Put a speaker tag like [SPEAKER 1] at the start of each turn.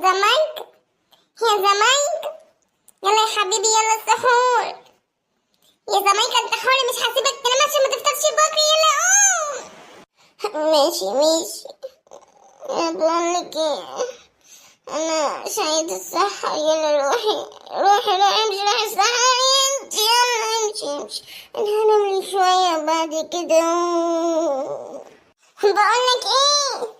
[SPEAKER 1] زمانك يا زمانك. يلا يا حبيبي يلا السحور. يا زمانك انت حوري مش هسيبك تنام عشان ما تفطرش بكره. يلا قوم. ماشي. بقولك ايه، انا شهيد السحر. يلا روحي امشي روحي السحر. يلا امشي انا هنام شوية بعد كده. بقولك ايه،